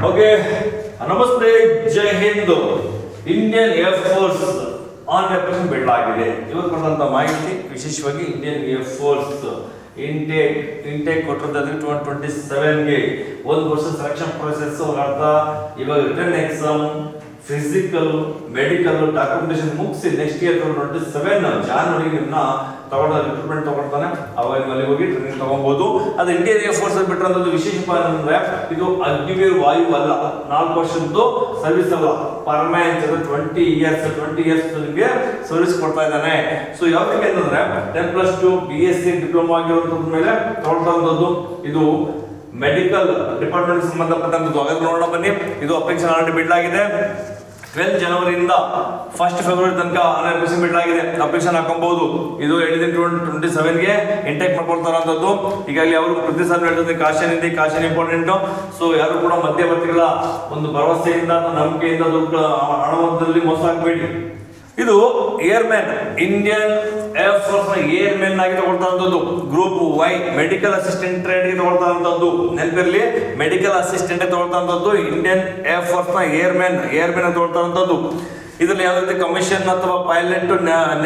Okay, ನಮಸ್ತೆ, Jai Hind. Indian air force on represent ಬಿಡಲಾಗಿದೆ. ಇವತ್ತು ಕೊಟ್ಟಂತ ಮಾಹಿತಿ ವಿಶೇಷವಾಗಿ ಇಂಡಿಯನ್ ಏರ್ ಫೋರ್ಸ್ ಇಂಟೇಕ್ ಕೊಟ್ಟಿರೋದಾದ್ರೆ 2027ಗೆ ಒಂದು ವರ್ಷ ಸೆಲೆಕ್ಷನ್ ಪ್ರೊಸೆಸ್ ಅರ್ಥ. ಇವಾಗ written exam, physical, medical, documentation ಮುಗಿಸಿ ನೆಕ್ಸ್ಟ್ ಇಯರ್ 2027 ಜಾನ್ವರಿ ನಿಮ್ಮನ್ನ ರಿಕ್ರೂಟ್ಮೆಂಟ್ ತಗೊಳ್ತಾನೆ. ಅವಾಗ ಅಲ್ಲಿ ಹೋಗಿ ಟ್ರೈನಿಂಗ್ ತಗೊಬಹುದು. ಅದು ಇಂಡಿಯನ್ ಏರ್ ಫೋರ್ಸ್ ಅಲ್ಲಿ ಬಿಟ್ಟಿರೋದು ವಿಶೇಷ ಅಂದ್ರೆ ಇದು ಅಗ್ನಿವೀರ್ ವಾಯು ಅಲ್ಲ, 4 ವರ್ಷದ್ದು ಸರ್ವಿಸ್ ಅಲ್ಲ, ಪರ್ಮನೆಂಟ್ 20 ಇಯರ್ಸ್ ನಿಮಗೆ ಸರ್ವಿಸ್ ಕೊಡ್ತಾ ಇದ್ದಾನೆ. ಸೊ ಯಾವ್ದಕ್ಕೆ ಅಂತಂದ್ರೆ 10+2 BSc ಡಿಪ್ಲೊಮಾ ಆಗಿರೋದ್ರ ಮೇಲೆ ತಗೊಳ್ತಾ ಇದು ಮೆಡಿಕಲ್ ಡಿಪಾರ್ಟ್ಮೆಂಟ್ ಸಂಬಂಧಪಟ್ಟಂತದ್ದು. ಹಾಗಾದ್ರೆ ನೋಡೋಣ ಬನ್ನಿ. ಇದು ಅಪ್ಲಿಕೇಶನ್ ಆಲ್ರೆಡಿ ಬಿಡಲಾಗಿದೆ. 12 ಜನವರಿಯಿಂದ 1 ಫೆಬ್ರವರಿ ತನಕ ಅಪ್ಲಿಕೇಶನ್ ಬಿಡಲಾಗಿದೆ. ಅಪ್ಲಿಕೇಶನ್ ಹಾಕೊಬಹುದು. ಇದು ಹೇಳಿದ್ದೀನಿ 2027ಗೆ ಇಂಟೇಕ್ ಮಾಡ್ಕೊಳ್ತಾರಂತದ್ದು. ಈಗಾಗಲೇ ಅವರು ಪ್ರತಿ ಸಲ ಹೇಳ್ತಾರೆ ಕಾಶನ್ ಇದೆ, ಕಾಶನ್ ಇಂಪಾರ್ಟೆಂಟ್. ಸೊ ಯಾರು ಕೂಡ ಮಧ್ಯವರ್ತಿಗಳ ಒಂದು ಭರವಸೆಯಿಂದ ನಂಬಿಕೆಯಿಂದ ದುಡ್ಡು ಹಣದಲ್ಲಿ ಮೋಸ ಆಗಬೇಡಿ. ಇದು ಏರ್ಮನ್, ಇಂಡಿಯನ್ ಏರ್ ಫೋರ್ಸ್ ನ ಏರ್ಮನ್ ಆಗಿ ತಗೊಳ್ತಾರಂತದ್ದು. Group Y medical assistant trade ಗೆ ತಗೊಳ್ತಾರಂತದ್ದು. ನೆನಪಿರಲಿ, ಮೆಡಿಕಲ್ ಅಸಿಸ್ಟೆಂಟ್ ತಗೊಳ್ತಾರಂತದ್ದು. ಇಂಡಿಯನ್ ಏರ್ ಫೋರ್ಸ್ ನ ಏರ್ಮನ್ ತಗೊಳ್ತಾರಂತದ್ದು. ಇದರಲ್ಲಿ ಯಾವ ರೀತಿ ಕಮಿಷನ್ ಅಥವಾ ಪೈಲಟ್,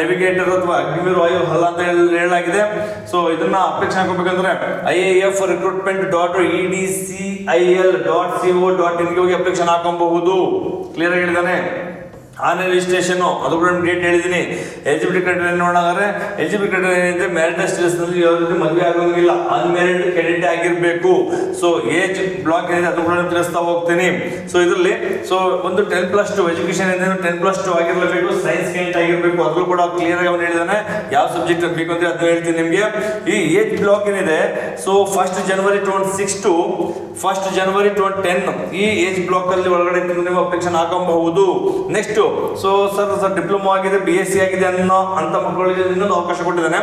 ನೆವಿಗೇಟರ್ ಅಥವಾ ಅಗ್ನಿವೀರ್ ವಾಯು ಅಲ್ಲ ಅಂತ ಹೇಳಲಾಗಿದೆ. ಸೊ ಇದನ್ನ ಅಪ್ಲಿಕೇಶನ್ ಹಾಕಬೇಕಂದ್ರೆ iafrecruitment.edcil.co.in ಗೆ ಹೋಗಿ ಅಪ್ಲಿಕೇಶನ್ ಹಾಕಬಹುದು. ಕ್ಲಿಯರ್ ಆಗಿ ಹೇಳಿದಾನೆ. ಆನ್ ರಿಜಿಸ್ಟ್ರೇಷನ್ ಅದು ಕೂಡ ಡೇಟ್ ಹೇಳಿದ್ದೀನಿ. ಎಲಿಜಿಬಿಲಿಟಿ ಕ್ರೈಟೀರಿಯಾ ನೋಡಿದ್ರೆ ಎಲಿಜಿಬಿಲಿಟಿ ಕ್ರೈಟೀರಿಯಾ ಏನಿದೆ, ಮ್ಯಾರಿಡ್ ಸ್ಟೇಟಸ್ ನಲ್ಲಿ ಯಾವ ರೀತಿ ಮದುವೆ ಆಗೋಂಗಿಲ್ಲ, ಅನ್ಮ್ಯಾರಿಡ್ ಕ್ಯಾಂಡಿಡೇಟ್ ಆಗಿರಬೇಕು. ಸೊ ಏಜ್ ಬ್ಲಾಕ್ ಏನಿದೆ ಅದು ಕೂಡ ತಿಳಿಸ್ತಾ ಹೋಗ್ತೀನಿ. ಸೊ ಇದರಲ್ಲಿ ಒಂದು 10+2 ಎಜುಕೇಶನ್ ಏನಿದೆ 10+2 ಆಗಿರಲೇಬೇಕು, ಸೈನ್ಸ್ ಕ್ಯಾಂಡಿಡೇಟ್ ಆಗಿರಬೇಕು. ಅದ್ರೂ ಕೂಡ ಕ್ಲಿಯರ್ ಆಗಿ ಅವನು ಹೇಳಿದಾನೆ. ಯಾವ ಸಬ್ಜೆಕ್ಟ್ ಬೇಕು ಅಂತ ಅದನ್ನ ಹೇಳ್ತೀನಿ ನಿಮಗೆ. ಈ ಏಜ್ ಬ್ಲಾಕ್ ಏನಿದೆ, ಸೊ 1 ಜನವರಿ 2006 to 1 ಜನವರಿ 2010 ಈ ಏಜ್ ಬ್ಲಾಕ್ ಅಲ್ಲಿ ಒಳಗಡೆ ನೀವು ಅಪ್ಲಿಕೇಶನ್ ಹಾಕಬಹುದು. ನೆಕ್ಸ್ಟ್ ಸರ್ ಡಿಪ್ಲೊಮಾ ಆಗಿದೆ, BSc ಆಗಿದೆ ಅಂತ ಮಕ್ಕಳಿಗೆ ಇನ್ನೊಂದು ಅವಕಾಶ ಕೊಟ್ಟಿದ್ದಾನೆ.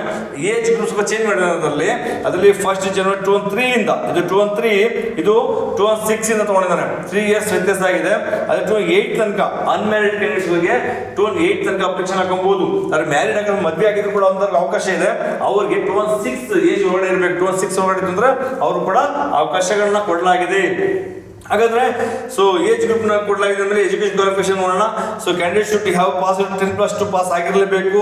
ಏಜ್ ಗ್ರೂಪ್ ಸ್ವಲ್ಪ ಚೇಂಜ್ ಮಾಡಿದ್ದಾರೆ. ಅದರಲ್ಲಿ 1 ಜನವರಿ 2003 ಇಂದ ಇದು 2003 ಇದು 2006 ಇಂದ ತಗೊಂಡಿದ್ದಾನೆ. 3 ಇಯರ್ಸ್ ವ್ಯತ್ಯಾಸ ಆಗಿದೆ. ಅದೇ 2008 ತನಕ ಅನ್ಮ್ಯಾರಿಡ್ ಕ್ಯಾಂಡಿಡೇಟ್ಸ್ ಗೆ 2008 ತನಕ ಅಪ್ಲಿಕೇಶನ್ ಹಾಕಬಹುದು. ಅದ್ರ ಮ್ಯಾರಿಡ್ ಆಗಿ ಮದುವೆ ಆಗಿದ್ರು ಕೂಡ ಒಂದರಲ್ಲಿ ಅವಕಾಶ ಇದೆ. ಅವ್ರಿಗೆ 26 ಏಜ್ ಒಳಗಡೆ ಇರಬೇಕು. 26 ಒಳಗಡೆ ಅಂದ್ರೆ ಅವರು ಕೂಡ ಅವಕಾಶಗಳನ್ನ ಕೊಡಲಾಗಿದೆ. ಹಾಗಾದ್ರೆ ಏಜ್ ಗ್ರೂಪ್ ನ ಕೊಡಲಾಗಿದೆ ಅಂದ್ರೆ ಎಜುಕೇಶನ್ ಕ್ವಾಲಿಫಿಕೇಶನ್ ನೋಡೋಣ. Candidate should have pass 10+2 pass ಆಗಿರಲೇಬೇಕು.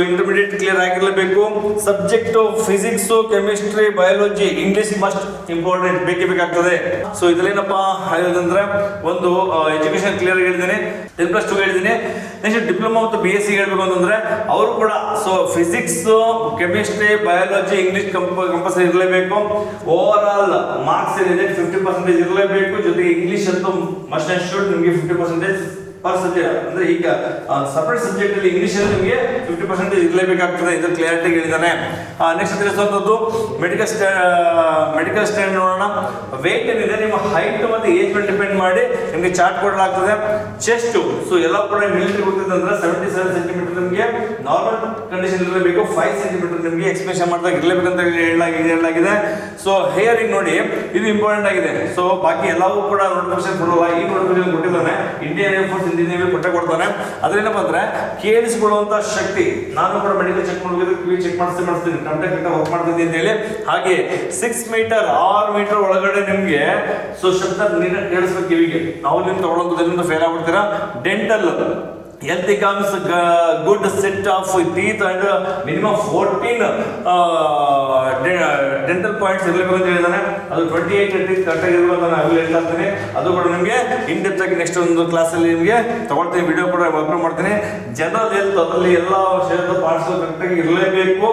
ಇಂಟರ್ಮೀಡಿಯೇಟ್ ಕ್ಲಿಯರ್ ಆಗಿರಲೇಬೇಕು. Subject physics, chemistry, biology, English must important, ಬೇಕೇ ಬೇಕಾಗ್ತದೆ. ಇದ್ರಲ್ಲೇನಪ್ಪ ಹೇಳಿದಂದ್ರೆ ಒಂದು ಎಜುಕೇಶನ್ ಕ್ಲಿಯರ್ ಹೇಳಿದ್ದೀನಿ, 10+2 ಹೇಳಿದ್ದೀನಿ. ನೆಕ್ಸ್ಟ್ ಡಿಪ್ಲೊಮಾ ಮತ್ತು BSc ಹೇಳ್ಬೇಕು ಅಂತಂದ್ರೆ ಅವರು ಕೂಡ physics, chemistry, biology, English compulsory ಇರಲೇಬೇಕು. ಓವರ್ ಆಲ್ ಮಾರ್ಕ್ಸ್ ಏನಿದೆ 50% ಇರಲೇಬೇಕು. ಜೊತೆಗೆ ಇಂಗ್ಲಿಷ್ ಅಂತೂ ಮಸ್ಟ್ ಅಂಡ್ ಶುಡ್ ನಿಮಗೆ 50% ಪರ್ ಸಬ್ಜೆಕ್ಟ್. ಅಂದ್ರೆ ಈಗ ಸಪರೇಟ್ ಸಬ್ಜೆಕ್ಟ್ ಅಲ್ಲಿ ಇಂಗ್ಲಿಷ್ ಅಲ್ಲಿ ನಿಮಗೆ 50% ಇರಲೇಬೇಕಾಗ್ತದೆ. ಇದು ಕ್ಲಿಯರಿಟಿ ಹೇಳಿದಾನೆ. ನೆಕ್ಸ್ಟ್ ತಿಳಿಸುವಂತದ್ದು ಮೆಡಿಕಲ್ ಸ್ಟ್ಯಾಂಡ್ ನೋಡೋಣ. ವೇಟ್ ಏನಿದೆ ನಿಮ್ಮ ಹೈಟ್ ಮತ್ತು ಏಜ್ ಮೇಲೆ ಡಿಪೆಂಡ್ ಮಾಡಿ ನಿಮಗೆ ಚಾರ್ಟ್ ಕೊಡಲಾಗ್ತದೆ. ಚೆಸ್ಟ್ ಎಲ್ಲ ಕೂಡ ಮಿಲಿಟರಿ ಗೊತ್ತಿದೆ ಅಂದ್ರೆ 77 ಸೆಂಟಿಮೀಟರ್ ನಿಮಗೆ ನಾರ್ಮಲ್ ಕಂಡೀಷನ್ ಇರಲೇಬೇಕು. 5 ಸೆಂಟಿಮೀಟರ್ ನಿಮಗೆ ಎಕ್ಸ್ಪ್ರೆಷನ್ ಮಾಡಿದಾಗ ಇರಲೇಬೇಕಂತ ಹೇಳಲಾಗಿದೆ. ಹೇರಿಂಗ್ ನೋಡಿ, ಇದು ಇಂಪಾರ್ಟೆಂಟ್ ಆಗಿದೆ. ಬಾಕಿ ಎಲ್ಲವೂ ಕೂಡ ನೋಟಿಫಿಕೇಶನ್ ಕೊಡಲ್ಲ. ಈ ನೋಟಿಫಿಕೇಶನ್ ಕೊಟ್ಟಿದ್ದಾನೆ ಇಂಡಿಯನ್ ಏರ್ ಫೋರ್ಸ್ ಇಂಜಿನಿಯರ್ ಕೊಟ್ಟೆ. ಅದ್ರೇನಪ್ಪ ಅಂದ್ರೆ ಕೇಳಿಸಿಕೊಳ್ಳುವಂತ ಶಕ್ತಿ. ನಾನು ಕೂಡ ಮೆಡಿಕಲ್ ಚೆಕ್ ಮಾಡೋದು, ಕಿವಿ ಚೆಕ್ ಮಾಡಿಸ್ತೀನಿ, ಕಂಪ್ಯೂಟರ್ ವರ್ಕ್ ಮಾಡ್ತಿದ್ದೀನಿ ಅಂತ ಹೇಳಿ. ಹಾಗೆ 6 ಮೀಟರ್ 6 ಮೀಟರ್ ಒಳಗಡೆ ನಿಮ್ಗೆ ಶಬ್ದ ನೀಟಾಗಿ ಕೇಳಿಸ್ಬೇಕು ಕಿವಿಗೆ. ನಾವು ನಿಮ್ಗೆ ತಗೊಳ್ಳೋದ್ರಿಂದ ಫೇಲ್ ಆಗ್ಬಿಡ್ತೀರಾ. Dental health comes good set of teeth and minimum 14 dental points ಇರಲೇಬೇಕು ಅಂತ ಹೇಳಿದಾನೆ. ಅದು 28 teeth ಕರೆಕ್ಟ್ ಆಗಿರ್ಬೇಕು ಅಂತ ನಾನು ಹೇಳ್ತಾ ಇರ್ತೀನಿ. ಅದು ಕೂಡ ನಿಮಗೆ ಇನ್ ಡೆಪ್ತ್ ಆಗಿ ನೆಕ್ಸ್ಟ್ ಒಂದು ಕ್ಲಾಸಲ್ಲಿ ನಿಮಗೆ ತಗೊಳ್ತೀನಿ, ವಿಡಿಯೋ ಕೂಡ ಅಪ್ಲೋಡ್ ಮಾಡ್ತೀನಿ. ಜನರಲ್ ಹೆಲ್ತ್ ಅದರಲ್ಲಿ ಎಲ್ಲ ಶರೀರದ ಪಾರ್ಟ್ಸ್ ಕರೆಕ್ಟ್ ಆಗಿ ಇರಲೇಬೇಕು.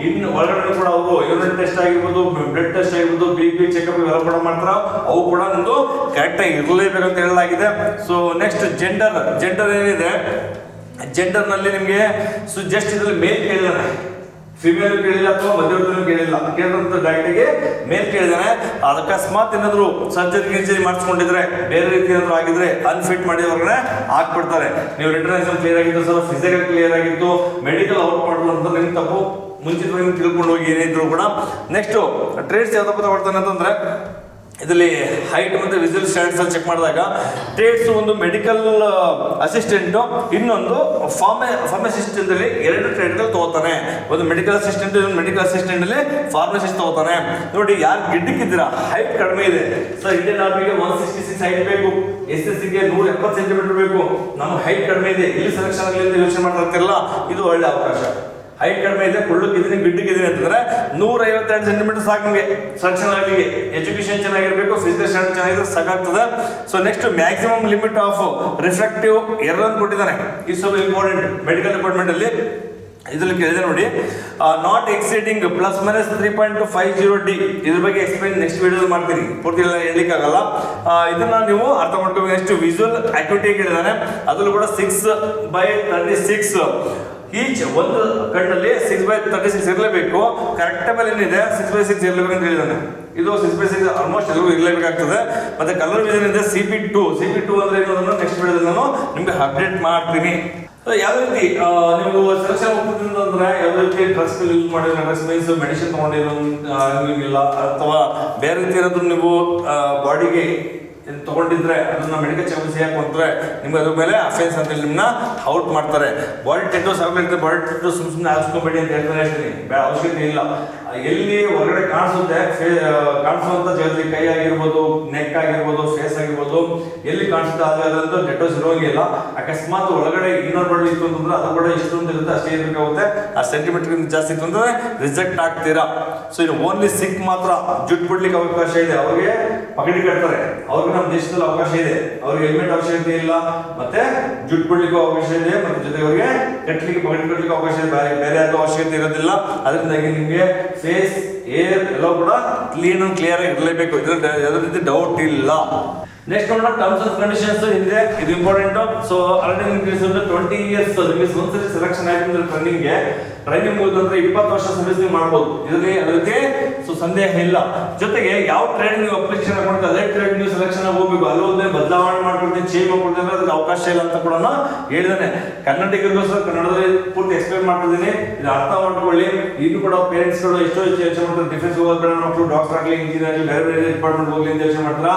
ಇನ್ನು ಒಳಗಡೆ ಕೂಡ ಅವರು ಯೂರಿನ್ ಟೆಸ್ಟ್ ಆಗಿರ್ಬೋದು, ಬ್ಲಡ್ ಟೆಸ್ಟ್ ಆಗಿರ್ಬೋದು, BP ಚೆಕಪ್ ಇವೆಲ್ಲ ಕೂಡ ಮಾಡ್ತಾರ. ಅವು ಕೂಡ ನಿಮ್ದು ಕರೆಕ್ಟ್ ಆಗಿ ಇರಲೇಬೇಕು ಅಂತ ಹೇಳಲಾಗಿದೆ. ನೆಕ್ಸ್ಟ್ ಜೆಂಡರ್ ಏನಿದೆ, ಜೆಂಡರ್ ನಲ್ಲಿ ನಿಮಗೆ ಜಸ್ಟ್ ಇದರಲ್ಲಿ ಮೇಲ್ ಕೇಳಿದಾನೆ, ಫಿಮೇಲ್ ಕೇಳಿಲ್ಲ ಅಥವಾ ಮಧ್ಯವರ್ತಿ ಕೇಳಿಲ್ಲ. ಕೇಳಿದಂತ ಡಾಕ್ಟರ್ಗೆ ಮೇಲ್ ಕೇಳಿದಾನೆ. ಅದಕ್ಕೆ ಅಕಸ್ಮಾತ್ ಏನಾದ್ರು ಸರ್ಜರಿ ಮಾಡಿಸ್ಕೊಂಡಿದ್ರೆ, ಬೇರೆ ರೀತಿ ಏನಾದ್ರು ಆಗಿದ್ರೆ ಅನ್ಫಿಟ್ ಮಾಡಿ ಅವ್ರನ್ನ ಹಾಕ್ಬಿಡ್ತಾರೆ. ನೀವು ರಿಟರ್ನ್ ಎಕ್ಸಾಮ್ ಕ್ಲಿಯರ್ ಆಗಿತ್ತು, ಸರ್ ಫಿಸಿಕಲ್ ಕ್ಲಿಯರ್ ಆಗಿತ್ತು, ಮೆಡಿಕಲ್ ಔಟ್ ಮಾಡಲು ಅಂತ ನಿಮ್ಗೆ ತಪ್ಪು ಮುಂಚಿತವಾಗಿ ತಿಳ್ಕೊಂಡು ಹೋಗಿ ಏನಿದ್ರು ಕೂಡ. ನೆಕ್ಸ್ಟ್ ಟ್ರೇಡ್ಸ್ ಯಾವ್ದಪ್ಪ ತಗೊಳ್ತಾನೆ ಅಂತಂದ್ರೆ ಇದರಲ್ಲಿ ಹೈಟ್ ಮತ್ತು ವಿಸುವಲ್ ಸ್ಟ್ಯಾಂಡರ್ಡ್ಸ್ ಅಲ್ಲಿ ಚೆಕ್ ಮಾಡಿದಾಗ ಟ್ರೇಡ್ಸ್ ಒಂದು ಮೆಡಿಕಲ್ ಅಸಿಸ್ಟೆಂಟು, ಇನ್ನೊಂದು ಫಾರ್ಮಸಿಸ್ಟ್ ಅಲ್ಲಿ 2 ಟ್ರೇಡ್ಗಳು ತಗೋತಾನೆ. ಒಂದು ಮೆಡಿಕಲ್ ಅಸಿಸ್ಟೆಂಟ್, ಇನ್ನೊಂದು ಮೆಡಿಕಲ್ ಅಸಿಸ್ಟೆಂಟ್ ಅಲ್ಲಿ ಫಾರ್ಮಸಿಸ್ಟ್ ತಗೋತಾನೆ. ನೋಡಿ ಯಾರು ಗಿಡ್ಡಕ್ಕಿದ್ದೀರಾ, ಹೈಟ್ ಕಡಿಮೆ ಇದೆ ಸರ್, ಇಂಡಿಯನ್ ಆರ್ಮಿಗೆ 166 ಹೈಟ್ ಬೇಕು, SSCಗೆ 170 ಸೆಂಟಿಮೀಟರ್ ಬೇಕು, ನಮ್ಮ ಹೈಟ್ ಕಡಿಮೆ ಇದೆ, ಇಲ್ಲಿ ಸೆಲೆಕ್ಷನ್ ಆಗಲಿ ಅಂತ ಯೋಚನೆ ಮಾಡ್ತಿರಲ್ಲ, ಇದು ಒಳ್ಳೆ ಅವಕಾಶ. ಹೈಟ್ ಕಡಿಮೆ ಇದೆ, ಕುಳ್ಳಕ್ಕಿದ್ದೀನಿ, ಗಿಡ್ಡಕ್ಕಿದ್ದೀನಿ ಅಂತಂದ್ರೆ 152 ಸೆಂಟಿಮೀಟರ್ ಸಾಕು ನಿಮಗೆ ಸೆಲೆಕ್ಷನ್ ಆಗಲಿಕ್ಕೆ. ಎಜುಕೇಶನ್ ಚೆನ್ನಾಗಿರಬೇಕು, ಫಿಸಿಕಲ್ ಸ್ಟ್ಯಾಂಡರ್ಡ್ ಚೆನ್ನಾಗಿದ್ರೆ ಸಾಕಾಗ್ತದೆ. So next maximum limit of refractive error ಅಂತ ಕೊಟ್ಟಿದ್ದಾನೆ. ಇದು ಸ್ವಲ್ಪ ಇಂಪಾರ್ಟೆಂಟ್ ಮೆಡಿಕಲ್ ಡಿಪಾರ್ಟ್ಮೆಂಟ್ ಅಲ್ಲಿ. ಇದರಲ್ಲಿ ಕೇಳಿದೆ ನೋಡಿ, ನಾಟ್ ಎಕ್ಸೀಡಿಂಗ್ +-3.50D. ಇದ್ರ ಬಗ್ಗೆ ಎಕ್ಸ್ಪ್ಲೈನ್ ನೆಕ್ಸ್ಟ್ ವಿಡಿಯೋದಲ್ಲಿ ಮಾಡ್ತೀನಿ, ಪೂರ್ತಿ ಎಲ್ಲ ಹೇಳಲಿಕ್ಕೆ ಆಗಲ್ಲ. ಇದನ್ನ ನೀವು ಅರ್ಥ ಮಾಡ್ಕೋಬೇಕು. ನೆಕ್ಸ್ಟ್ ವಿಸುವಲ್ ಅಕ್ಯುಟಿ ಕೇಳಿದಾನೆ, ಅದರಲ್ಲೂ ಕೂಡ 6/36 ಈಚ್, ಒಂದು ಕಣ್ಣಲ್ಲಿ 6/36 ಇರಲೇಬೇಕು. ಕರೆಕ್ಟಬಲ್ ಏನಿದೆ 6/6 ಇರಲೇಬೇಕು ಅಂತ ಹೇಳಿದಾನೆ. ಇದು 6/6 ಆಲ್ಮೋಸ್ಟ್ ಎಲ್ಲರೂ ಇರಲೇಬೇಕಾಗ್ತದೆ. ಮತ್ತೆ ಕಲರ್ ವಿಷನ್ ಇದೆ CP2 ಅಂದ್ರೆ ಏನು ಅನ್ನೋದನ್ನು ನೆಕ್ಸ್ಟ್ ವಿಡಿಯೋದಲ್ಲಿ ನಾನು ನಿಮಗೆ ಅಪ್ಡೇಟ್ ಮಾಡ್ತೀನಿ. ಯಾವ ರೀತಿ ನೀವು ಸೆಲೆಕ್ಷನ್ ಹೋಗ್ತಿದ್ರೆ ಅಂದ್ರೆ ಯಾವ ರೀತಿ ಡ್ರಗ್ಸ್ ಯೂಸ್ ಮಾಡಿದ್ರೆ, ಡ್ರಗ್ಸ್ ಮೀನ್ಸ್ ಮೆಡಿಸಿನ್ ತಗೊಂಡಿರೋಂಗಿಲ್ಲ ಅಥವಾ ಬೇರೆ ರೀತಿ ಏನಾದ್ರು ನೀವು ಬಾಡಿಗೆ ತಗೊಂಡಿದ್ರೆ ಅದನ್ನ ಮೆಡಿಕಲ್ ಚೆಕಪ್ ಹಾಕೊಂಡ್ರೆ ನಿಮ್ಗೆ ಅದ್ರ ಮೇಲೆ ಅಫೆನ್ಸ್ ಅಂತ ನಿಮ್ಮನ್ನ ಔಟ್ ಮಾಡ್ತಾರೆ. ಬಾಡಿ ಟೆಟೋಸ್ ಆಗ್ಲಿಕ್ಕೆ ಬಾಡಿ ಟೆಟೋಸ್ ಸುಮ್ಮನೆ ಹಾಕ್ಸ್ಕೊಬೇಡಿ ಅಂತ ಹೇಳ್ತಾನೆ ಹೇಳ್ತೀನಿ, ಬೇಡ ಅವಶ್ಯಕತೆ ಇಲ್ಲ. ಎಲ್ಲಿ ಹೊರಗಡೆ ಕಾಣಿಸುತ್ತೆ, ಕಾಣಿಸುವಂತ ಜಾಗದಲ್ಲಿ ಕೈ ಆಗಿರ್ಬೋದು, ನೆಕ್ ಆಗಿರ್ಬೋದು, ಫೇಸ್ ಆಗಿರ್ಬೋದು, ಎಲ್ಲಿ ಕಾಣಿಸುತ್ತೆ ಅದ್ರಂತೂ ಟೆಟೋಸ್ ಇರೋಂಗಿಲ್ಲ. ಅಕಸ್ಮಾತ್ ಒಳಗಡೆ ಇನ್ನರ್ ಬಾಡಿ ಇತ್ತು ಅಂತಂದ್ರೆ ಅದು ಕೂಡ ಇಷ್ಟೊಂದು ಇರುತ್ತೆ, ಅಷ್ಟೇ ಇರಬೇಕಾಗುತ್ತೆ. ಆ ಸೆಂಟಿಮೀಟರ್ ಜಾಸ್ತಿ ಇತ್ತು ಅಂದ್ರೆ ರಿಜೆಕ್ಟ್ ಆಗ್ತೀರಾ. ಸೊ ಇದು ಓನ್ಲಿ ಸಿಕ್ ಮಾತ್ರ ಜುಟ್ ಬಿಡ್ಲಿಕ್ಕೆ ಅವಕಾಶ ಇದೆ, ಅವ್ರಿಗೆ ಪಗಡಿ ಕಟ್ತಾರೆ, ಅವ್ರಿಗೆ ನಮ್ಮ ದೇಶದಲ್ಲಿ ಅವಕಾಶ ಇದೆ. ಅವ್ರಿಗೆ ಹೆಲ್ಮೆಟ್ ಅವಶ್ಯಕತೆ ಇಲ್ಲ, ಮತ್ತೆ ಜುಟ್ ಬಿಡ್ಲಿಕ್ಕೆ ಅವಕಾಶ ಇದೆ, ಮತ್ತೆ ಜೊತೆಗೆ ಅವರಿಗೆ ಕಟ್ಲಿಕ್ಕೆ ಪಗಡಿ ಕಟ್ಲಿಕ್ಕೆ ಅವಕಾಶ ಇದೆ, ಬೇರೆ ಯಾವ್ದು ಅವಶ್ಯಕತೆ ಇರೋದಿಲ್ಲ. ಅದರಿಂದಾಗಿ ನಿಮ್ಗೆ ಫೇಸ್, ಏರ್ ಎಲ್ಲ ಕೂಡ ಕ್ಲೀನ್ ಅಂಡ್ ಕ್ಲಿಯರ್ ಆಗಿ ಇರಲೇಬೇಕು, ಇದ್ರಲ್ಲಿ ಯಾವುದೇ ರೀತಿ ಡೌಟ್ ಇಲ್ಲ. ನೆಕ್ಸ್ಟ್ ನೋಡೋಣ ಟರ್ಮ್ಸ್ ಅಂಡ್ ಕಂಡೀಷನ್ಸ್ ಇದೆ, ಇದು ಇಂಪಾರ್ಟೆಂಟ್. ಸೊ ಅರ್ನಿಂಗ್ ಇನ್ಕ್ರೀಸ್ ಅಂದ್ರೆ 20 years ನಿಮಗೆ ಒಂದ್ಸರಿ ಸೆಲೆಕ್ಷನ್ ಆಯ್ತು ಟ್ರೈನಿಂಗ್ ಮುಗಿದಂದ್ರೆ 20 ವರ್ಷ ಸರ್ವಿಸ್ ನೀವು ಮಾಡ್ಬೋದು. ಇದರಲ್ಲಿ ಅದಕ್ಕೆ ಸೊ ಸಂದೇಹ ಇಲ್ಲ. ಜೊತೆಗೆ ಯಾವ ಟ್ರೇಡ್ ನೀವು ಅಪ್ಲಿಕೇಶನ್ ಹಾಕೊಂಡ್ರೆ ಅದೇ ಟ್ರೇಡ್ ನೀವು ಸೆಲೆಕ್ಷನ್ ಹೋಗ್ಬೇಕು, ಅಲ್ಲೊಂದೇ ಬದಲಾವಣೆ ಮಾಡ್ಕೊಡ್ತೀನಿ, ಚೇಂಜ್ ಮಾಡ್ಕೊಡ್ತೀನಿ ಅಂದ್ರೆ ಅದಕ್ಕೆ ಅವಕಾಶ ಇಲ್ಲ ಅಂತ ಕೂಡ ಹೇಳಿದಾನೆ. ಕನ್ನಡಿಗರಿಗೋಸ್ಕರ ಕನ್ನಡದಲ್ಲಿ ಪೂರ್ತಿ ಎಕ್ಸ್ಪ್ಲೈನ್ ಮಾಡ್ತಿದ್ದೀನಿ, ಇದು ಅರ್ಥ ಮಾಡ್ಕೊಳ್ಳಿ. ಇನ್ನು ಕೂಡ ಪೇರೆಂಟ್ಸ್ ಗಳು ಎಷ್ಟೋ ಯೋಚನೆ ಮಾಡ್ತಾರೆ, ಡಿಫೆನ್ಸ್ ಹೋಗೋದು ಬೇಡ ಮಕ್ಕಳು, ಡಾಕ್ಟರ್ ಆಗಲಿ, ಇಂಜಿನಿಯರ್ ಆಗಲಿ, ಬೇರೆ ಬೇರೆ ಡಿಪಾರ್ಟ್ಮೆಂಟ್ ಹೋಗ್ಲಿ ಅಂತ ಯೋಚನೆ ಮಾಡ್ತಾರ.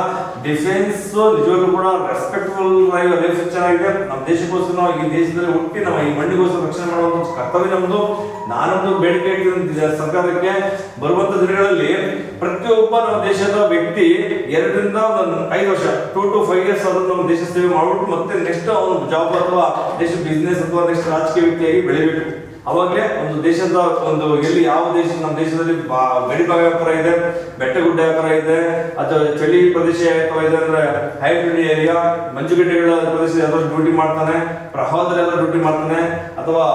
ಡಿಫೆನ್ಸ್ ನಿಜವಾಗ್ಲೂ ಕೂಡ ರೆಸ್ಪೆಕ್ಟ್ಫುಲ್ ಲೈಫ್ ಚೆನ್ನಾಗಿದೆ. ನಮ್ಮ ದೇಶಕ್ಕೋಸ್ಕರ ನಾವು ಈ ದೇಶದಲ್ಲಿ ಹುಟ್ಟಿ ನಮ್ಮ ಈ ಮಣ್ಣಿಗೋಸ್ಕರ ರಕ್ಷಣೆ ಮಾಡುವಂತ ಕರ್ತವ್ಯ ನಮ್ದು. ನಾನೊಂದು ಬೇಡಿಕೆ ಇಟ್ಟಿದ್ದೀನಿ ಸರ್ಕಾರಕ್ಕೆ, ಬರುವಂತ ದಿನಗಳಲ್ಲಿ ಪ್ರತಿಯೊಬ್ಬ ನಮ್ಮ ದೇಶದ ವ್ಯಕ್ತಿ 2 ರಿಂದ 5 ವರ್ಷ 2 to 5 years ಆದ್ರೂ ನಮ್ಮ ದೇಶ ಸೇವೆ ಮಾಡ್ಬಿಟ್ಟು ಮತ್ತೆ ನೆಕ್ಸ್ಟ್ ಅವನು ಜಾಬ್ ಅಥವಾ ದೇಶ ಬಿಸ್ನೆಸ್ ಅಥವಾ ನೆಕ್ಸ್ಟ್ ರಾಜಕೀಯ ವ್ಯಕ್ತಿಯಾಗಿ ಬೆಳಿಬೇಕು. ಅವಾಗಲೇ ಒಂದು ದೇಶದ ಒಂದು ಎಲ್ಲಿ ಯಾವ ದೇಶ, ನಮ್ಮ ದೇಶದಲ್ಲಿ ಗಡಿ ಭಾಗ ವ್ಯಾಪಾರ ಇದೆ, ಬೆಟ್ಟ ಗುಡ್ಡ ವ್ಯಾಪಾರ ಇದೆ, ಅಥವಾ ಚಳಿ ಪ್ರದೇಶ ಅಥವಾ ಇದೆ ಅಂದ್ರೆ ಹೈಬ್ರಿಡ್ ಏರಿಯಾ, ಮಂಜುಗಡ್ಡೆಗಳ ಪ್ರದೇಶ ಯಾವ್ದಾದ್ರು ಡ್ಯೂಟಿ ಮಾಡ್ತಾನೆ, ಪ್ರವಾಹದಲ್ಲಿ ಯಾವ್ದಾದ್ರು ಡ್ಯೂಟಿ ಮಾಡ್ತಾನೆ, ಅಥವಾ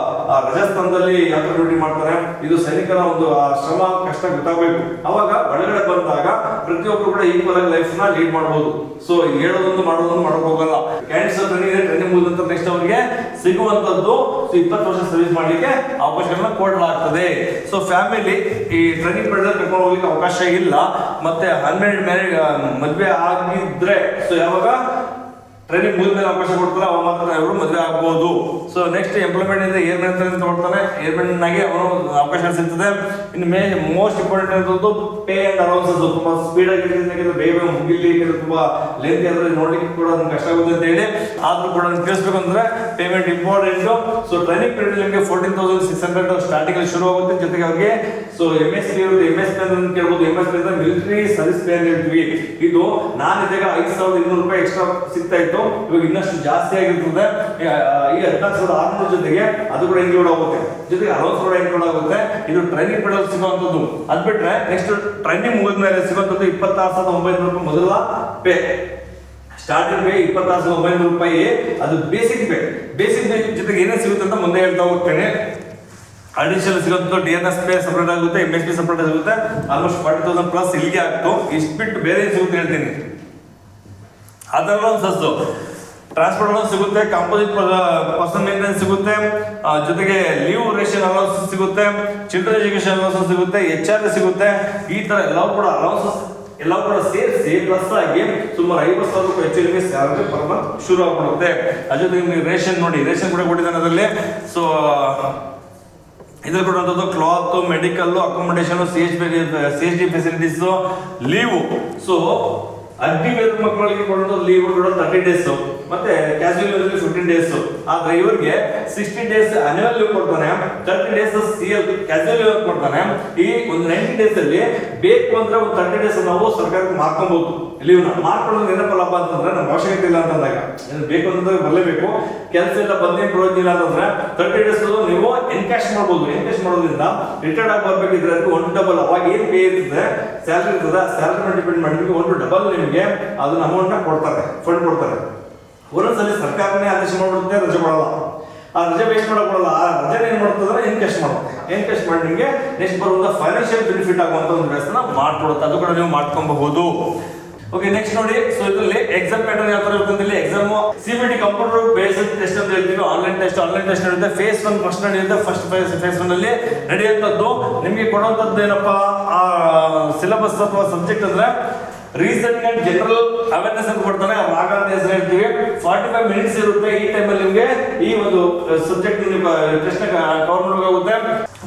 ರಾಜಸ್ಥಾನದಲ್ಲಿ ಯಾವ್ದಾದ್ರು ಡ್ಯೂಟಿ ಮಾಡ್ತಾನೆ. ಇದು ಸೈನಿಕರ ಒಂದು ಶ್ರಮ ಕಷ್ಟ ಗೊತ್ತಾಗಬೇಕು. ಅವಾಗ ಒಳಗಡೆ ಬಂದಾಗ ಪ್ರತಿಯೊಬ್ಬರು ಕೂಡ ಈಕ್ವಲ್ ಆಗಿ ಲೈಫ್ ನ ಲೀಡ್ ಮಾಡಬಹುದು. ಸೊ ಹೇಳೋದೊಂದು ಮಾಡೋದೊಂದು ಮಾಡಕ್ ಹೋಗಲ್ಲ. ಕ್ಯಾಂಡಿಡೇಟ್ಸ್ ಟ್ರೈನಿಂಗ್ ಮುಗಿದ ನೆಕ್ಸ್ಟ್ ಅವರಿಗೆ ಸಿಗುವಂತದ್ದು 20 ವರ್ಷ ಸರ್ವಿಸ್ ಮಾಡ್ಲಿಕ್ಕೆ ಅವಕಾಶಗಳನ್ನ ಕೊಡಲಾಗ್ತದೆ. ಸೊ ಫ್ಯಾಮಿಲಿ ಈ ಟ್ರೈನಿಂಗ್ ಪಡೆದಲ್ಲಿ ಕರ್ಕೊಂಡು ಹೋಗ್ಲಿಕ್ಕೆ ಅವಕಾಶ ಇಲ್ಲ. ಮತ್ತೆ ಅನ್ಮ್ಯಾರಿಡ್ ಮದುವೆ ಆಗಿದ್ರೆ ಸೊ ಯಾವಾಗ ಟ್ರೈನಿಂಗ್ ಮುಗಿದ್ಮೇಲೆ ಅವಕಾಶ ಕೊಡ್ತಾರೆ, ಅವ ಮಾತ್ರ ಅವರು ಮದುವೆ ಆಗ್ಬೋದು. ಸೊ ನೆಕ್ಸ್ಟ್ ಎಂಪ್ಲಾಯ್ಮೆಂಟ್ ಇದೆ, ಏರ್ಮನ್ ತಗೊಳ್ತಾನೆ, ಏರ್ಮನ್ ಆಗಿ ಅವನು ಅವಕಾಶ ಸಿಗ್ತದೆ. ಇನ್ನು ಮೋಸ್ಟ್ ಇಂಪಾರ್ಟೆಂಟ್ ಇರೋದು ಪೇ ಅಂಡ್ ಅಲೌನ್ಸಸ್. ತುಂಬಾ ಸ್ಪೀಡ್ ಆಗಿ ಬೇಗ ಮುಗಿಲಿ, ತುಂಬಾ ಲೆಂತ್ ಆದ್ರೆ ನೋಡ್ಲಿಕ್ಕೆ ಕೂಡ ಕಷ್ಟ ಆಗುತ್ತೆ ಅಂತ ಹೇಳಿ, ಆದ್ರೂ ಕೂಡ ತಿಳಿಸ್ಬೇಕು ಅಂದ್ರೆ payment important. So training period ನಿಮಗೆ 14,600 ಸ್ಟಾರ್ಟಿಂಗ್ ಅಲ್ಲಿ ಶುರು ಆಗುತ್ತೆ. ಜೊತೆಗೆ ಅವ್ರಿಗೆ ಸೊ MSP ಇರುತ್ತೆ, MSP ಅಂತ ಕೇಳ್ಬೋದು. MSP ಅಂದ್ರೆ ಮಿಲಿಟರಿ ಸರ್ವಿಸ್ ಪೇ ಅಂತ ಹೇಳ್ತೀವಿ. ಇದು ನಾನು ಇದಾಗ 5,200 ರೂಪಾಯಿ ಎಕ್ಸ್ಟ್ರಾ ಸಿಗ್ತಾ ಇತ್ತು, ಇವಾಗ ಇನ್ನಷ್ಟು ಜಾಸ್ತಿ ಆಗಿರ್ತದೆ. ಈ 14,600 ಜೊತೆಗೆ ಅದು ಕೂಡ ಇನ್ಕ್ಲೂಡ್ ಆಗುತ್ತೆ, ಜೊತೆಗೆ ಅಲೌನ್ಸ್ ಕೂಡ ಇನ್ಕ್ಲೂಡ್ ಆಗುತ್ತೆ. ಇದು ಟ್ರೈನಿಂಗ್ ಪೀರಿಯಡ್ ಸಿಗುವಂತದ್ದು. ಅದ್ ಬಿಟ್ರೆ ನೆಕ್ಸ್ಟ್ ಟ್ರೈನಿಂಗ್ ಮುಗಿದ ಮೇಲೆ ಸಿಗುವಂತದ್ದು 26,900 ರೂಪಾಯಿ ಮೊದಲ ಪೇ. ಸ್ಟಾರ್ಟಿಂಗ್ ಪೇ 26,900 ರೂಪಾಯಿ, ಅದು ಬೇಸಿಕ್ ಪೇ. ಬೇಸಿಕ್ ಪೇ ಜೊತೆಗೆ ಏನೇ ಸಿಗುತ್ತೆ ಅಂತ ಮುಂದೆ ಹೇಳ್ತಾ ಹೋಗ್ತೇನೆ. ಅಡಿಷನಲ್ ಸಿಗುತ್ತೆ, DNS ಪೇ ಸಪರೇಟ್ ಆಗುತ್ತೆ, MSP ಸಪರೇಟ್ ಆಗುತ್ತೆ. ಆಲ್ಮೋಸ್ಟ್ 40,000 ಪ್ಲಸ್ ಇಲ್ಲಿಗೆ ಆಗ್ತು. ಇಷ್ಟು ಬಿಟ್ಟು ಬೇರೆ ಸಿಗುತ್ತೆ ಹೇಳ್ತೀನಿ. ಅದರ್ ಅಲೌನ್ಸಸ್, ಟ್ರಾನ್ಸ್ಪೋರ್ಟ್ ಅಲೌನ್ಸ್ ಸಿಗುತ್ತೆ, ಕಾಂಪೋಸಿಟ್ ಪರ್ಸನ್ ಮೇಂಟೆನೆನ್ಸ್ ಸಿಗುತ್ತೆ, ಜೊತೆಗೆ ಲೀವ್ ರೇಷನ್ ಅಲೌನ್ಸ್ ಸಿಗುತ್ತೆ, ಚಿಲ್ಡ್ರನ್ ಎಜುಕೇಶನ್ ಅಲೌನ್ಸ್ ಸಿಗುತ್ತೆ, HR ಸಿಗುತ್ತೆ. ಈ ತರ ಎಲ್ಲವೂ ಕೂಡ ಅಲೌನ್ಸಸ್ ಎಲ್ಲವೂ ಕೂಡ ಸೇರಿಸಿ ಪ್ಲಸ್ ಆಗಿ ಸುಮಾರು 50,000 ರೂಪಾಯಿ ಹೆಚ್ಚು ಸ್ಯಾಲರಿ ಪರ್ ಮಂತ್ ಶುರು ಆಗ್ಬಿಡುತ್ತೆ. ಅದ್ರ ಜೊತೆಗೆ ರೇಷನ್ ನೋಡಿ, ರೇಷನ್ ಕೂಡ ಕೊಟ್ಟಿದ್ದಾನೆ ಅದರಲ್ಲಿ. ಸೊ ಇದ್ರಲ್ಲಿ ಕೊಡುವಂಥದ್ದು cloth, medical, accommodation, CHD facilities, leave. So ಅಗ್ನಿ ವೇತನ ಮಕ್ಕಳಿಗೆ ಕೊಡುವಂಥ ಲೀವ್ 30 ಡೇಸ್, ಮತ್ತೆ ಕ್ಯಾಶುವಲ್ ಲೀವ್ 15 ಡೇಸ್. ಆದ್ರೆ ಇವರಿಗೆ 60 ಡೇಸ್ ಅನ್ಯುವಲ್ ಲೀವ್ ಕೊಡ್ತಾನೆ, 30 ಡೇಸ್ CL ಕ್ಯಾಶುವಲ್ ಲೀವ್ ಕೊಡ್ತಾನೆ. ಈ ಒಂದು 90 ಡೇಸ್ ಅಲ್ಲಿ ಬೇಕು ಅಂದ್ರೆ ಒಂದು 30 ಡೇಸ್ ನಾವು ಸರ್ಕಾರಕ್ಕೆ ಮಾಡ್ಕೊಬಹುದು. ಲೀವ್ನ ಮಾಡ್ಕೊಳ್ಳೋದು ಏನಪ್ಪ ಲಾಭ ಅಂತಂದ್ರೆ ನಮ್ಗೆ ಅವಶ್ಯಕತೆ ಇಲ್ಲ ಅಂತಂದಾಗ ಬೇಕು ಅಂತಂದ್ರೆ ಬರಲೇಬೇಕು. ಕೆಲಸ ಎಲ್ಲ ಬಂದೇನು ಪ್ರಯೋಜನ ಇಲ್ಲ ಅಂತಂದ್ರೆ 30 ಡೇಸ್ ನೀವು ಎನ್ಕ್ಯಾಶ್ ಮಾಡ್ಬೋದು. ಎನ್ಕ್ಯಾಶ್ ಮಾಡೋದ್ರಿಂದ ರಿಟೈರ್ಡ್ ಆಗಿ ಬರ್ಬೇಕಿದ್ರೆ ಅದಕ್ಕೆ 1 ಡಬಲ್ ಅವಾಗ ಏನು ಪೇ ಇರ್ತದೆ, ಸ್ಯಾಲರಿ ಇರ್ತದೆ, ಸ್ಯಾಲರಿ ಮೇಲೆ ಡಿಪೆಂಡ್ ಮಾಡಿ 1 ಡಬಲ್ ನಿಮಗೆ ಅದನ್ನ ಅಮೌಂಟ್ ನ ಕೊಡ್ತಾರೆ, ಫಂಡ್ ಕೊಡ್ತಾರೆ. ಒಂದೊಂದ್ಸಲಿ ಸರ್ಕಾರನೇ ಆದೇಶ ಮಾಡ್ಬಿಡುತ್ತೆ, ರಜೆ ಕೊಡಲ್ಲ. ಆ ರಜೆ ವೇಸ್ಟ್ ಮಾಡಕ್ ಕೊಡಲ್ಲ. ಆ ರಜೆ ಏನ್ ಮಾಡ್ತಂದ್ರೆ ಎನ್ಕ್ಯಾಶ್ ಮಾಡುತ್ತೆ. ಎನ್ಕ್ಯಾಶ್ ಮಾಡಿ ನಿಮಗೆ ನೆಕ್ಸ್ಟ್ ಬರುವಂತ ಫೈನಾನ್ಷಿಯಲ್ ಬೆನಿಫಿಟ್ ಆಗುವಂತ ಒಂದು ವ್ಯವಸ್ಥೆನ ಮಾಡ್ಕೊಡುತ್ತೆ. ಅದು ಕೂಡ ನೀವು ಮಾಡ್ಕೊಬಹುದು. ಓಕೆ, ನೆಕ್ಸ್ಟ್ ನೋಡಿ. ಸೊ ಇದರಲ್ಲಿ ಎಕ್ಸಾಮ್ ಪ್ಯಾಟರ್ನ್ ಯಾವ ತರ ಇರುತ್ತೆ ಇಲ್ಲಿ. Exam CBT computer based test ಅಂತ ಹೇಳ್ತೀವಿ. ಆನ್ಲೈನ್ ಟೆಸ್ಟ್ ನಡೆಯುತ್ತೆ. ಫೇಸ್ 1 ಫಸ್ಟ್ ನಡೆಯುತ್ತೆ. ಫಸ್ಟ್ ಫೇಸ್ 1 ಅಲ್ಲಿ ನಡೆಯುವಂತದ್ದು ನಿಮಗೆ ಕೊಡುವಂತದ್ದು ಏನಪ್ಪಾ ಸಿಲೆಬಸ್ ಅಥವಾ ಸಬ್ಜೆಕ್ಟ್ ಅಂದ್ರೆ ರೀಸನಿಂಗ್ ಅಂಡ್ ಜನರಲ್ ಅವೇರ್ನೆಸ್ ಅಂತ ಕೊಡ್ತಾನೆ. ರಾಗ ಅಂತ ಹೆಸರು ಹೇಳ್ತೀವಿ. 45 ಮಿನಿಟ್ಸ್ ಇರುತ್ತೆ. ಈ ಟೈಮಲ್ಲಿ ನಿಮಗೆ ಈ ಒಂದು ಸಬ್ಜೆಕ್ಟ್ ಟೆಸ್ಟ್ ಕವರ್ ಮಾಡಬೇಕಾಗುತ್ತೆ.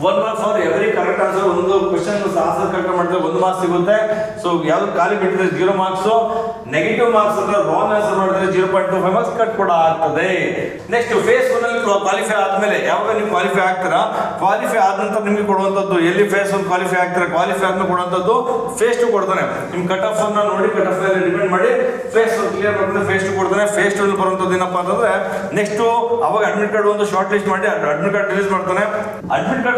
1 mark for every correct answer. ಒಂದು ಕ್ವಶನ್ ಆನ್ಸರ್ ಕರೆಕ್ಟ್ ಮಾಡಿದ್ರೆ 1 ಮಾರ್ಕ್ಸ್ ಸಿಗುತ್ತೆ. ಸೊ ಯಾವ್ದು ಖಾಲಿ ಬಿಟ್ಟಿದ್ರೆ 0 ಮಾರ್ಕ್ಸ್. ನೆಗೆಟಿವ್ ಮಾರ್ಕ್ಸ್ ಅಂದ್ರೆ ರಾಂಗ್ ಆನ್ಸರ್ ಮಾಡಿದ್ರೆ 0.25 ಮಾರ್ಕ್ಸ್ ಕಟ್ ಕೂಡ ಆಗ್ತದೆ. ನೆಕ್ಸ್ಟ್ ಫೇಸ್ 1 ಅಲ್ಲಿ ಕ್ವಾಲಿಫೈ ಆದ್ಮೇಲೆ ಯಾವಾಗ ನೀವು ಕ್ವಾಲಿಫೈ ಆಗ್ತೀರಾ, ಕ್ವಾಲಿಫೈ ಆದ ನಂತರ ನಿಮಗೆ ಕೊಡುವಂತದ್ದು ಎಲ್ಲಿ ಫೇಸ್ 1 ಕ್ವಾಲಿಫೈ ಆಗ್ತೀರಾ, ಕ್ವಾಲಿಫೈ ಆದ್ಮೇಲೆ ಕೊಡುವಂತದ್ದು ಫೇಸ್ 2 ಕೊಡ್ತಾನೆ. ನಿಮ್ ಕಟ್ ಆಫ್ ಅನ್ನ ನೋಡಿ ಕಟ್ ಆಫ್ ಮೇಲೆ ಡಿಪೆಂಡ್ ಮಾಡಿ ಫೇಸ್ 1 ಕ್ಲಿಯರ್ ಮಾಡ್ತಾರೆ, ಫೇಸ್ 2 ಕೊಡ್ತಾನೆ. ಫೇಸ್ 2 ಅಲ್ಲಿ ಬರುವಂತದ್ದು ಏನಪ್ಪಾ ಅಂತಂದ್ರೆ ನೆಕ್ಸ್ಟ್ ಅವಾಗ ಅಡ್ಮಿಟ್ ಕಾರ್ಡ್ ಒಂದು ಶಾರ್ಟ್ ಲಿಸ್ಟ್ ಮಾಡಿ ಅಡ್ಮಿಟ್ ಕಾರ್ಡ್ ರಿಲೀಸ್ ಮಾಡ್ತಾನೆ. ಅಡ್ಮಿಟ್ ಕಾರ್ಡ್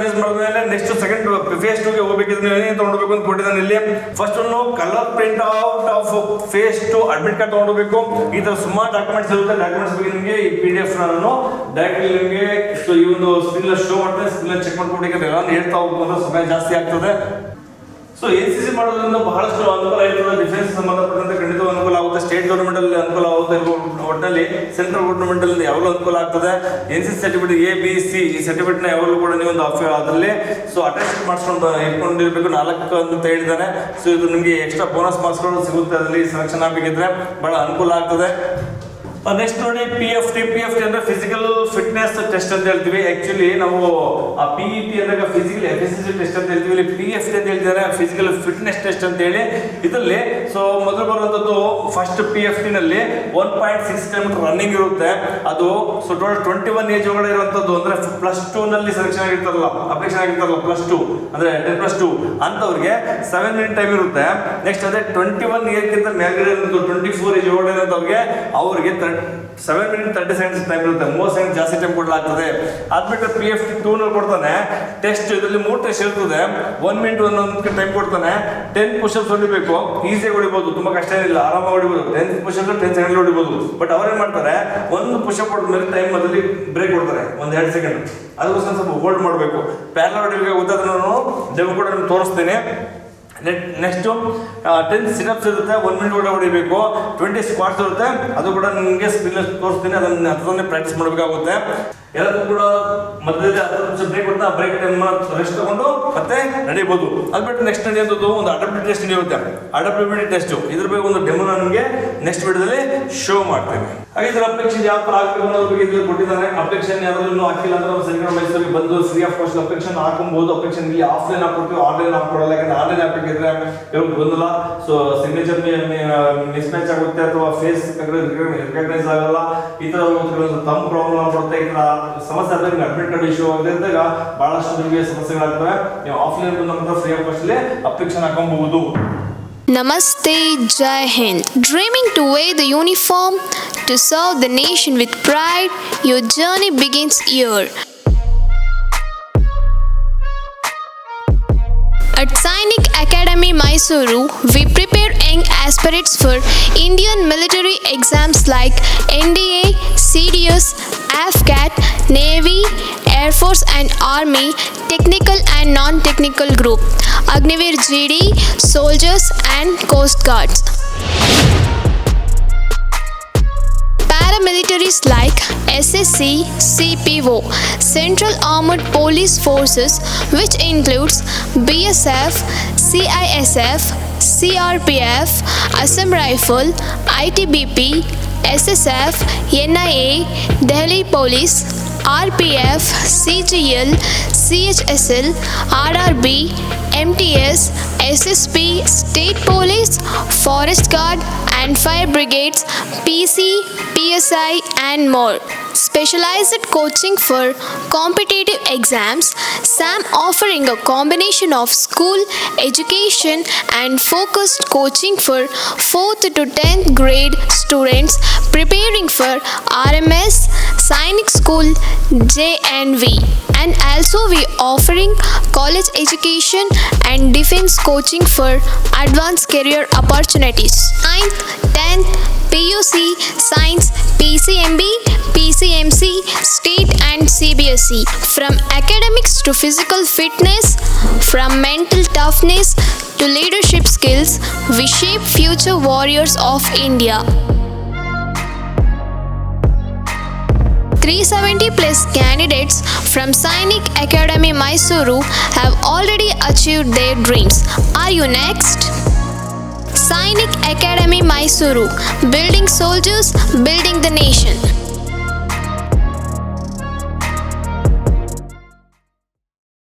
ರಿಲೀಸ್ ಮಾಡಿದ್ಮೇಲೆ ನೆಕ್ಸ್ಟ್ ಸೆಕೆಂಡ್ ಫೇಸ್ 2 ಗೆ ಹೋಗಬೇಕಿದ್ರೆ ಏನೇನು ತಗೊಂಡ್ಬೇಕು ಅಂತ ಕೊಟ್ಟಿದ್ದಾನೆ ಇಲ್ಲಿ. ಫಸ್ಟ್ ಒಂದು colour print out of phase 2 admit card ತಗೊಂಡ್ಬೇಕು. ಈ ತರ ಸುಮಾರು ಡಾಕ್ಯುಮೆಂಟ್ಸ್ ಇರುತ್ತೆ. ಡಾಕ್ಯುಮೆಂಟ್ಸ್ ಬಗ್ಗೆ ನಿಮಗೆ ಈ PDF ನಾನು ಡೈರೆಕ್ಟ್ಲಿ ನಿಮಗೆ ಈ ಒಂದು ಸ್ಕ್ರೀನ್ ಶೋ ಮಾಡ್ತೇನೆ. ಸ್ಕ್ರೀನ್ ಚೆಕ್ ಮಾಡ್ಕೊಟ್ಟಿಗೆ ಎಲ್ಲ ಹೇಳ್ತಾ ಹೋಗ್ಬೋದು, ಸಮಯ ಜಾಸ್ತಿ ಆಗ್ತದೆ. ಸೊ NCC ಮಾಡೋದ್ರಿಂದ ಬಹಳಷ್ಟು ಅನುಕೂಲ ಇರ್ತದೆ. ಡಿಫೆನ್ಸ್ ಸಂಬಂಧಪಟ್ಟಂತೆ ಖಂಡಿತ ಅನುಕೂಲ ಆಗುತ್ತೆ. ಸ್ಟೇಟ್ ಗೌರ್ಮೆಂಟ್ ಅಲ್ಲಿ ಅನುಕೂಲ ಆಗುತ್ತೆ. ಒಟ್ಟಿನಲ್ಲಿ ಸೆಂಟ್ರಲ್ ಗೌರ್ಮೆಂಟ್ ಅಲ್ಲಿ ಯಾವಾಗಲೂ ಅನುಕೂಲ ಆಗ್ತದೆ. NCC certificate A, B, C ಈ ಸರ್ಟಿಫಿಕೇಟ್ ನ ಯಾವಾಗಲೂ ಕೂಡ ನೀವು ಒಂದು ಅದರಲ್ಲಿ ಸೊ ಅಟ್ಯಾಚ್ ಮಾಡಿಸ್ಕೊಂಡು ಇಟ್ಕೊಂಡಿರ್ಬೇಕು. 4 ಅಂತ ಹೇಳಿದ್ದಾನೆ. ಸೊ ಇದು ನಿಮಗೆ ಎಕ್ಸ್ಟ್ರಾ ಬೋನಸ್ ಮಾರ್ಕ್ಸ್ಗಳು ಸಿಗುತ್ತೆ. ಅದರಲ್ಲಿ ಸೆಲೆಕ್ಷನ್ ಆಗಬೇಕಿದ್ರೆ ಬಹಳ ಅನುಕೂಲ ಆಗ್ತದೆ. ನೆಕ್ಸ್ಟ್ ನೋಡಿ PFT ಅಂದ್ರೆ ಫಿಸಿಕಲ್ ಫಿಟ್ನೆಸ್ ಟೆಸ್ಟ್ ಅಂತ ಹೇಳ್ತೀವಿ. ಆಕ್ಚುಲಿ ನಾವು ಆ PET ಅಂದಾಗ ಫಿಸಿಕಲ್ ಎಫಿಷಿಯನ್ಸಿ ಟೆಸ್ಟ್ ಅಂತ ಹೇಳ್ತೀವಿ. ಇಲ್ಲಿ PFT ಅಂತ ಹೇಳ್ತಾರೆ, ಫಿಸಿಕಲ್ ಫಿಟ್ನೆಸ್ ಟೆಸ್ಟ್ ಅಂತ ಹೇಳಿ. ಇದರಲ್ಲಿ ಸೊ ಮೊದಲು ಬರುವಂತದ್ದು ಫಸ್ಟ್ PFT ನಲ್ಲಿ 1.6 ಕಿಲೋಮೀಟರ್ ರನ್ನಿಂಗ್ ಇರುತ್ತೆ. ಅದು ಸೊ ಟೋಟಲ್ 21 ಏಜ್ ಒಳಗಡೆ ಇರುವಂತದ್ದು ಅಂದ್ರೆ +2 ನಲ್ಲಿ ಸೆಲೆಕ್ಷನ್ ಆಗಿರ್ತಾರಲ್ಲ, ಅಪ್ಲಿಕೇಶನ್ ಆಗಿರ್ತಾರಲ್ಲ +2 ಅಂದ್ರೆ 10+2 ಅಂತವ್ರಿಗೆ 7 ಮಿನಿಟ್ ಟೈಮ್ ಇರುತ್ತೆ. ನೆಕ್ಸ್ಟ್ ಅದೇ 21 ಏಜ್ ಗಿಂತ ಮೇಲ್ಗಡೆ 24 ಏಜ್ ಒಳಗಡೆ ಇರೋಂತವ್ರಿಗೆ ಅವ್ರಿಗೆ 7 ಮಿನಿಟ್ 30 ಸೆಕೆಂಡ್ಸ್ ಟೈಮ್ ಇರುತ್ತೆ. 30 ಸೆಕೆಂಡ್ ಜಾಸ್ತಿ ಟೈಮ್ ಕೊಡಲಾಗ್ತದೆ. ಅದ್ಬಿಟ್ಟು PFT 2 ನಲ್ಲಿ ಕೊಡ್ತಾನೆ ಟೆಸ್ಟ್. ಇದರಲ್ಲಿ 3 ಟೆಸ್ಟ್ ಇರ್ತದೆ. 1 ಮಿನಿಟ್ ಒಂದೊಂದಕ್ಕೆ ಟೈಮ್ ಕೊಡ್ತಾನೆ. 10 ಪುಷಪ್ಸ್ ಹೊಡಿಬೇಕು. ಈಸಿಯಾಗಿ ಹೊಡಿಬಹುದು, ತುಂಬಾ ಕಷ್ಟ ಏನಿಲ್ಲ, ಆರಾಮಾಗಿ ಹೊಡಿಬಹುದು. 10 ಪುಷಪ್ 10 ಸೆಕೆಂಡ್ ಹೊಡಿಬಹುದು. ಬಟ್ ಅವ್ರೇನ್ ಮಾಡ್ತಾರೆ, ಒಂದು ಪುಷಪ್ ಹೊಡೆದ್ಮೇಲೆ ಟೈಮ್ ಮೊದಲಿಗೆ ಬ್ರೇಕ್ ಕೊಡ್ತಾರೆ 1-2 ಸೆಕೆಂಡ್. ಅದಕ್ಕೋಸ್ಕರ ಸ್ವಲ್ಪ ಹೋಲ್ಡ್ ಮಾಡಬೇಕು. ಪ್ಯಾರಲ್ ಹೊಡಿಬೇಕಾಗುತ್ತೆ. ಅದನ್ನು ಡೆಮೋ ಕೂಡ ತೋರಿಸ್ತೇನೆ. ನೆಕ್ಸ್ಟ್ 10 ಸಿಟಪ್ಸ್ ಇರುತ್ತೆ. 1 ಮಿನಿಟ್ ಒಳಗೆ ಹೊಡಿಬೇಕು. 20 ಸ್ಕ್ವಾಟ್ಸ್ ಇರುತ್ತೆ. ಅದು ಕೂಡ ನಿಮಗೆ ಸ್ಕ್ರೀನ್ ತೋರಿಸ್ತೀನಿ. ಅದನ್ನೇ ಪ್ರಾಕ್ಟೀಸ್ ಮಾಡಬೇಕಾಗುತ್ತೆ. ಎಲ್ಲದೂ ಕೂಡ ಮಧ್ಯದಲ್ಲಿ 10 ನಿಮಿಷ ಬ್ರೇಕ್ ಕೊಡ್ತಾ ಬ್ರೇಕ್ ಟೈಮ್ ರೆಸ್ಟ್ ತಗೊಂಡು ಮತ್ತೆ ನಡೆಯಬಹುದು. ಅದ್ಬಿಟ್ಟು ನೆಕ್ಸ್ಟ್ ನಡೆಯೋದು ಒಂದು ಅಡಾಪ್ಟಿವಿಟಿ ಟೆಸ್ಟ್ ನಡೆಯುತ್ತೆ. ಅಡಾಪ್ಟಿವಿಟಿ ಟೆಸ್ಟ್ ಇದ್ರ ಬಗ್ಗೆ ಒಂದು ಡೆಮೋ ನಿಮಗೆ ನೆಕ್ಸ್ಟ್ ವಿಡಿಯೋದಲ್ಲಿ ಶೋ ಮಾಡ್ತೇನೆ. ಹಾಗೆ ಇದರ ಅಪ್ಲಿಕೇಶನ್ ಯಾವ ತರ ಹಾಕಬೇಕು ಅನ್ನೋದ್ರ ಬಗ್ಗೆ ಇಲ್ಲಿ ಕೊಟ್ಟಿದ್ದಾನೆ. ಅಪ್ಲಿಕೇಶನ್ ಯಾರಾದ್ರೂ ಇನ್ನೂ ಹಾಕಿಲ್ಲ ಅಂದ್ರೆ ನಮ್ಮ ಸರಿಗಣ ಮೈಸೂರಿಗೆ ಬಂದು ಫ್ರೀ ಆಫ್ ಕಾಸ್ಟ್ ಅಪ್ಲಿಕೇಶನ್ ಹಾಕಬಹುದು. ಅಪ್ಲಿಕೇಶನ್ ಇಲ್ಲಿ ಆಫ್ಲೈನ್ ಹಾಕೊಡ್ತೀವಿ, ಆನ್ಲೈನ್ ಹಾಕೊಡಲ್ಲ. ಯಾಕಂದ್ರೆ ಆನ್ಲೈನ್ ಹಾಕಿದ್ರೆ ಇವ್ರು ಬಂದಿಲ್ಲ, ಸೊ ಸಿಗ್ನೇಚರ್ ಮಿಸ್ ಮ್ಯಾಚ್ ಆಗುತ್ತೆ ಅಥವಾ ಫೇಸ್ ರೆಕಗ್ನೈಸ್ ಆಗಲ್ಲ. ಈ ತರ ತಮ್ಮ ಪ್ರಾಬ್ಲಮ್ ಬರುತ್ತೆ. ಈ ತರ ಸಮಸ್ಯೆ ಆದಾಗ ಅಡ್ಮಿಟ್ ಕಾರ್ಡ್ ಇಶ್ಯೂ ಆಗಿದ್ದಾಗ ಬಹಳಷ್ಟು ನಿಮಗೆ ಸಮಸ್ಯೆಗಳಾಗ್ತವೆ. ನೀವು ಆಫ್ಲೈನ್ ಬಂದ ನಂತರ ಫ್ರೀ ಆಫ್ ಕಾಸ್ಟ್ ಅಪ್ಲಿಕೇಶನ್ ಹಾಕಬಹುದು. Namaste, Jai Hind. Dreaming to wear the uniform to serve the nation with pride, your journey begins here. At Sainik Academy, Mysuru, we prepare young aspirants for Indian military exams like NDA, CDS, AFCAT, Navy, Air Force and Army, technical and non-technical group, Agniveer GD, soldiers and Coast Guards. Paramilitaries like SSC, CPO, Central Armed Police Forces, which includes BSF, CISF, CRPF, Assam Rifle, ITBP, SSF, NIA, Delhi Police, RPF, CGL, CHSL, RRB, MTS, SSP, State Police, Forest Guard and Fire Brigades, PC, PSI and more. Specialized coaching for competitive exams, SAM offering a combination of school education and focused coaching for 4th to 10th grade students preparing for RMS, Sainik School, JNV. And also we offering college education and defense coaching for advanced career opportunities. 9th, 10th, PUC, Science, PCMB, PCMC, State and CBSE. From academics to physical fitness, from mental toughness to leadership skills, we shape future warriors of India. 370 plus candidates from Sainik Academy Mysuru have already achieved their dreams. Are you next? Sainik Academy Mysuru, building soldiers, building the nation.